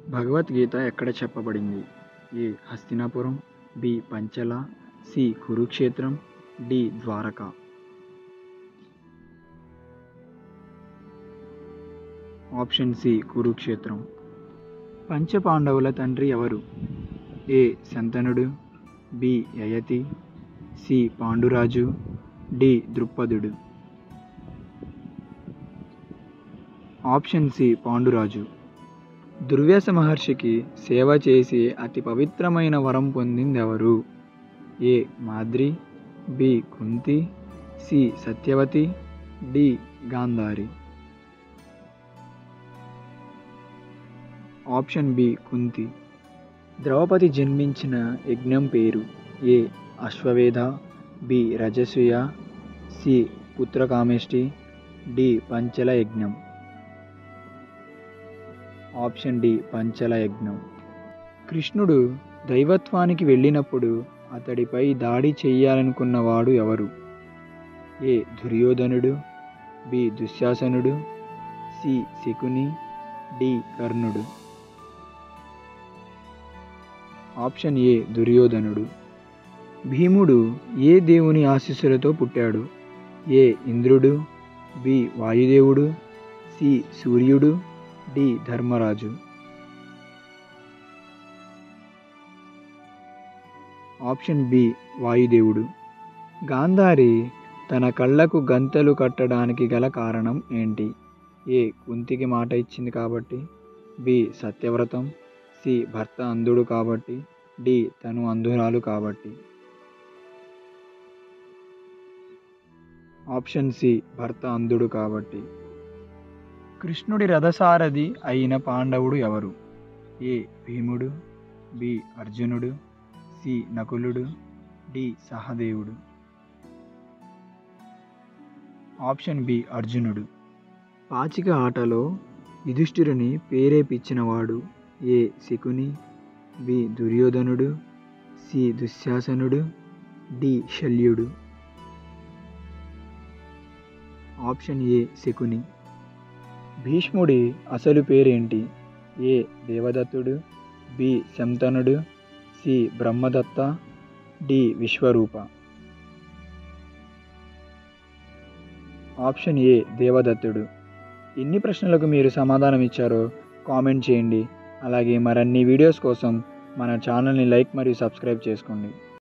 భగవద్గీత ఎక్కడ చెప్పబడింది? A. Hastinapuram, B. Panchala, C. Kurukshetram, D. Dwaraka. Option C. Kurukshetram. పంచపాండవుల తండ్రి ఎవరు? ఏ. శంతనుడు, B. Yayati, C. Panduraju, D. ద్రుపదుడు. Option C. పాండురాజు. దుర్వ్యాస మహర్షికి సేవ చేసి అతి పవిత్రమైన వరం పొందిందెవరు? A. Madri, B. Kunti, C. Satyavati, D. Gandhari. Option B. Kunti. Draupadi జన్మించిన యజ్ఞం పేరు? A. Ashwamedha, B. Rajasuya, C. Putrakameshti, D. Panchala యజ్ఞం. Option D. పంచల యజ్ఞం. కృష్ణుడు దైవత్వానికి వెళ్ళినప్పుడు అతడిపై దాడి చెయ్యాలనుకున్నవాడు ఎవరు? ఏ. దుర్యోధనుడు, బి. దుశ్శాసనుడు, సి. శకుని, డి. కర్ణుడు. Option A. దుర్యోధనుడు. భీముడు ఏ దేవుని ఆశీస్సులతో పుట్టాడు? ఏ. ఇంద్రుడు, బి. వాయుదేవుడు, సి. సూర్యుడు, డి. ధర్మరాజు. Option B. వాయుదేవుడు. గాంధారి తన కళ్ళకు గంతలు కట్టడానికి గల కారణం ఏంటి? ఏ. కుంతికి మాట ఇచ్చింది కాబట్టి, బి. సత్యవ్రతం, సి. భర్త అంధుడు కాబట్టి, డి. తను అంధురాలు కాబట్టి. Option C. భర్త అంధుడు కాబట్టి. కృష్ణుడి రథసారథి అయిన పాండవుడు ఎవరు? ఏ. భీముడు, బి. అర్జునుడు, సి. నకులుడు, డి. సహదేవుడు. Option B. అర్జునుడు. పాచిక ఆటలో యుధిష్ఠిరుని ప్రేరేపించినవాడు? ఏ. శకుని, బి. దుర్యోధనుడు, సి. దుశ్శాసనుడు, డి. శల్యుడు. Option A. శకుని. భీష్ముడి అసలు పేరేంటి? ఏ. దేవదత్తుడు, బి. శంతనుడు, C. Brahmadatta, D. Vishwarupa. Option A. దేవదత్తుడు. ఎన్ని ప్రశ్నలకు మీరు సమాధానం ఇచ్చారో కామెంట్ చేయండి. అలాగే మరిన్ని వీడియోస్ కోసం మన ఛానల్ని లైక్ మరియు సబ్స్క్రైబ్ చేసుకోండి.